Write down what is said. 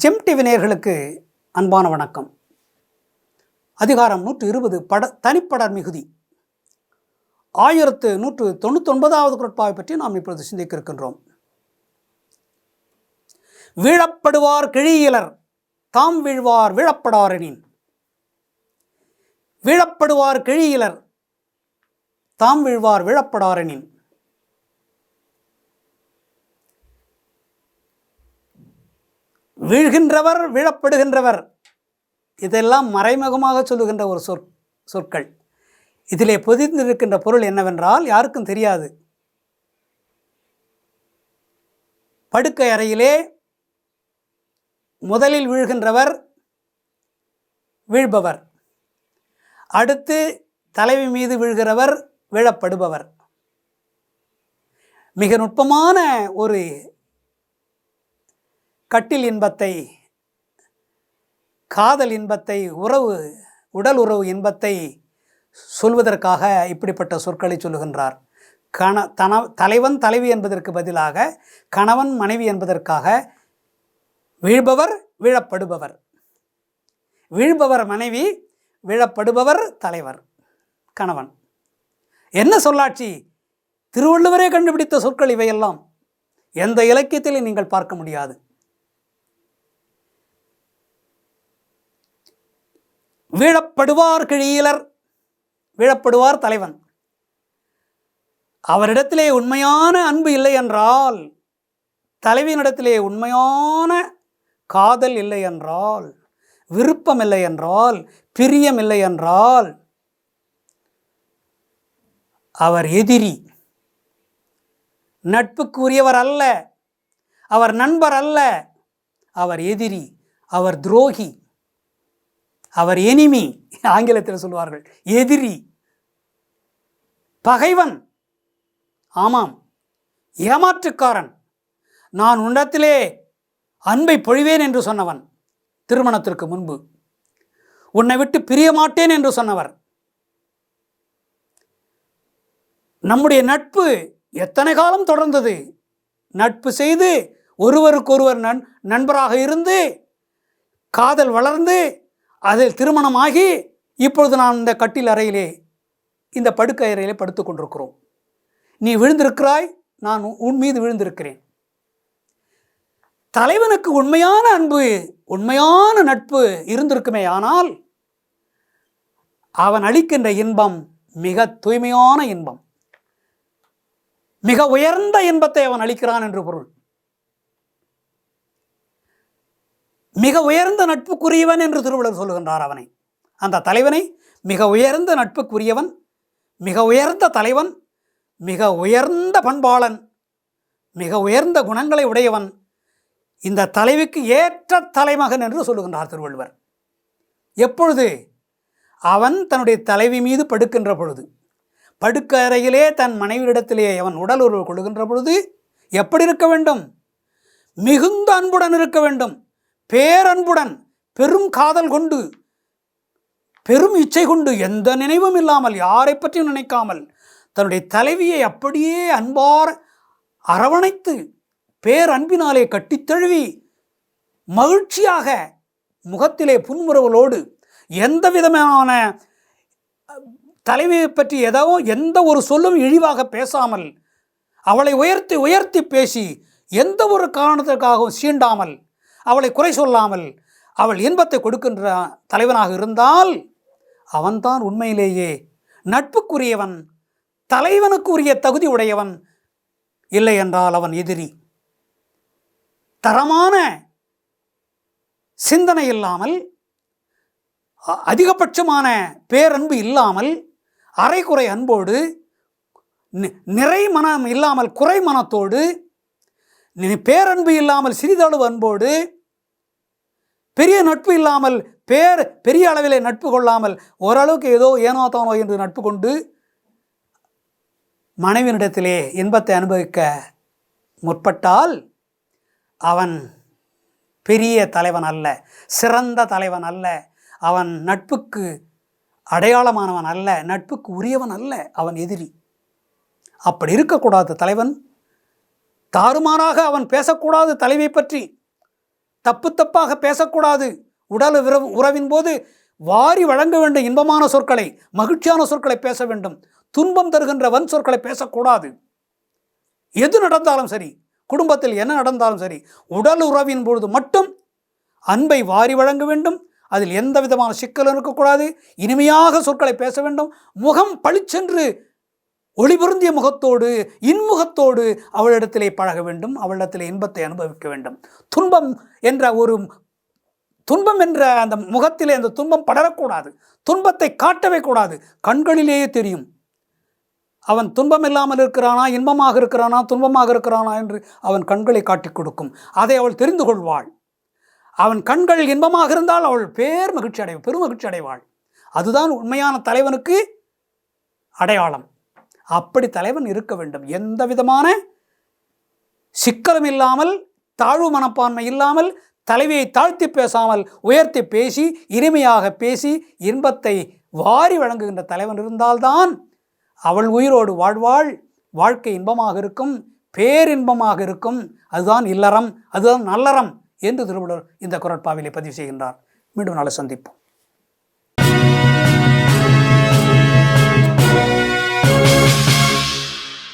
GeM TV நேயர்களுக்கு அன்பான வணக்கம். அதிகாரம் 120 தனிப்படர் மிகுதி 1199வது குறட்பாவை பற்றி நாம் இப்பொழுது சிந்திக்க இருக்கின்றோம். வீழப்படுவார் கிழியிலர் தாம் வீழ்வார் வீழப்படாரெனின். வீழப்படுவார் கிழியிலர் தாம் வீழ்வார் வீழப்படாரெனின். வீழ்கின்றவர் வீழப்படுகின்றவர் இதெல்லாம் மறைமுகமாக சொல்லுகின்ற ஒரு சொற்கள். இதிலே பொதிந்திருக்கின்ற பொருள் என்னவென்றால் யாருக்கும் தெரியாது. படுக்கை அறையிலே முதலில் வீழ்கின்றவர் வீழ்பவர், அடுத்து தலைவி மீது வீழ்கிறவர் வீழப்படுபவர். மிக நுட்பமான ஒரு கட்டில் இன்பத்தை, காதல் இன்பத்தை, உடல் உறவு இன்பத்தை சொல்வதற்காக இப்படிப்பட்ட சொற்களை சொல்லுகின்றார். தலைவன் தலைவி என்பதற்கு பதிலாக கணவன் மனைவி என்பதற்காக வீழ்பவர் வீழப்படுபவர், வீழ்பவர் மனைவி, வீழப்படுபவர் தலைவர் கணவன். என்ன சொல்லாட்சி! திருவள்ளுவரே கண்டுபிடித்த சொற்கள் இவையெல்லாம். எந்த இலக்கியத்திலும் நீங்கள் பார்க்க முடியாது. வீழப்படுவார் கிழியிலர், வீழப்படுவார் தலைவன். அவரிடத்திலே உண்மையான அன்பு இல்லை என்றால், தலைவியினிடத்திலே உண்மையான காதல் இல்லை என்றால், விருப்பம் இல்லை என்றால், பிரியம் இல்லை என்றால் அவர் எதிரி, நட்புக்கு உரியவர் அல்ல, அவர் நண்பர் அல்ல, அவர் எதிரி, அவர் துரோகி, அவர் எனிமி, ஆங்கிலத்தில் சொல்வார்கள் எதிரி, பகைவன், ஆமாம் ஏமாற்றுக்காரன். நான் உன்னிடத்திலே அன்பை பொழிவேன் என்று சொன்னவன், திருமணத்திற்கு முன்பு உன்னை விட்டு பிரிய மாட்டேன் என்று சொன்னவர். நம்முடைய நட்பு எத்தனை காலம் தொடர்ந்தது? நட்பு செய்து ஒருவருக்கொருவர் நண்பராக இருந்து காதல் வளர்ந்து அதில் திருமணமாகி இப்பொழுது நான் இந்த கட்டில் அறையிலே, இந்த படுக்கை அறையிலே படுத்து கொண்டிருக்கிறோம். நீ விழுந்திருக்கிறாய், நான் உன் மீது விழுந்திருக்கிறேன். தலைவனுக்கு உண்மையான அன்பு, உண்மையான நட்பு இருந்திருக்குமே ஆனால் அவன் அளிக்கின்ற இன்பம் மிக தூய்மையான இன்பம், மிக உயர்ந்த இன்பத்தை அவன் அளிக்கிறான் என்று பொருள். மிக உயர்ந்த நட்புக்குரியவன் என்று திருவள்ளுவர் சொல்லுகின்றார் அவனை. அந்த தலைவனை மிக உயர்ந்த நட்புக்குரியவன், மிக உயர்ந்த தலைவன், மிக உயர்ந்த பண்பாளன், மிக உயர்ந்த குணங்களை உடையவன், இந்த தலைவிக்கு ஏற்ற தலைமகன் என்று சொல்லுகின்றார் திருவள்ளுவர். எப்பொழுது? அவன் தன்னுடைய தலைவி மீது படுக்கின்ற பொழுது, படுக்கை அறையிலே தன் மனைவியிடத்திலே அவன் உடல் உறவு கொள்கின்ற பொழுது எப்படி இருக்க வேண்டும்? மிகுந்த அன்புடன் இருக்க வேண்டும். பேரன்புடன், பெரும் காதல் கொண்டு, பெரும் இச்சை கொண்டு, எந்த நினைவும் இல்லாமல், யாரை பற்றியும் நினைக்காமல் தன்னுடைய தலைவியை அப்படியே அன்பார் அரவணைத்து பேரன்பினாலே கட்டித்தழுவி மகிழ்ச்சியாக முகத்திலே புன்முறுவலோடு எந்த விதமான தலைவியை பற்றி எந்த ஒரு சொல்லும் இழிவாக பேசாமல், அவளை உயர்த்தி உயர்த்தி பேசி எந்த ஒரு காரணத்திற்காகவும் சீண்டாமல், அவளை குறை சொல்லாமல் அவள் இன்பத்தை கொடுக்கின்ற தலைவனாக இருந்தால் அவன்தான் உண்மையிலேயே நட்புக்குரியவன், தலைவனுக்குரிய தகுதி உடையவன். இல்லை என்றால் அவன் எதிரி. தரமான சிந்தனை இல்லாமல், அதிகபட்சமான பேரன்பு இல்லாமல், அரைக்குறை அன்போடு, நிறை மனம் இல்லாமல் குறை மனத்தோடு, பேரன்பு இல்லாமல் சிறிதளவு அன்போடு, பெரிய நட்பு இல்லாமல் பெரிய அளவிலே நட்பு கொள்ளாமல், ஓரளவுக்கு ஏதோ ஏனோ தானோ என்று நட்பு கொண்டு மனைவியினிடத்திலே இன்பத்தை அனுபவிக்க முற்பட்டால் அவன் பெரிய தலைவன் அல்ல, சிறந்த தலைவன் அல்ல, அவன் நட்புக்கு அடையாளமானவன் அல்ல, நட்புக்கு உரியவன் அல்ல, அவன் எதிரி. அப்படி இருக்கக்கூடாது தலைவன். தாறுமாறாக அவன் பேசக்கூடாது தலைவை பற்றி. தப்பு தப்பாக பேசக்கூடாது. உடல் உறவின் போது வாரி வழங்க வேண்டும். இன்பமான சொற்களை, மகிழ்ச்சியான சொற்களை பேச வேண்டும். துன்பம் தருகின்ற வன் சொற்களை பேசக்கூடாது. எது நடந்தாலும் சரி, குடும்பத்தில் என்ன நடந்தாலும் சரி, உடல் உறவின் பொழுது மட்டும் அன்பை வாரி வழங்க வேண்டும். அதில் எந்த விதமான சிக்கலும் இருக்கக்கூடாது. இனிமையாக சொற்களை பேச வேண்டும். முகம் பளிச்சென்று ஒளிபொருந்திய முகத்தோடு, இன்முகத்தோடு அவளிடத்திலே பழக வேண்டும். அவளிடத்திலே இன்பத்தை அனுபவிக்க வேண்டும். துன்பம் என்ற அந்த முகத்திலே அந்த துன்பம் படரக்கூடாது. துன்பத்தை காட்டவே கூடாது. கண்களிலேயே தெரியும் அவன் துன்பம் இல்லாமல் இருக்கிறானா, இன்பமாக இருக்கிறானா, துன்பமாக இருக்கிறானா என்று அவன் கண்களை காட்டிக் கொடுக்கும். அதை அவள் தெரிந்து கொள்வாள். அவன் கண்கள் இன்பமாக இருந்தால் அவள் பெருமகிழ்ச்சி அடைவாள். அதுதான் உண்மையான தலைவனுக்கு அடையாளம். அப்படி தலைவன் இருக்க வேண்டும். எந்த விதமான சிக்கலும் இல்லாமல், தாழ்வு மனப்பான்மை இல்லாமல், தலைவியை தாழ்த்தி பேசாமல் உயர்த்தி பேசி, இனிமையாக பேசி, இன்பத்தை வாரி வழங்குகின்ற தலைவன் இருந்தால்தான் அவள் உயிரோடு வாழ்வாள். வாழ்க்கை இன்பமாக இருக்கும், பேரின்பமாக இருக்கும். அதுதான் இல்லறம், அதுதான் நல்லறம் என்று திருவள்ளுவர் இந்த குறட்பாவிலே பதிவு செய்கின்றார். மீண்டும் நாளை சந்திப்போம்.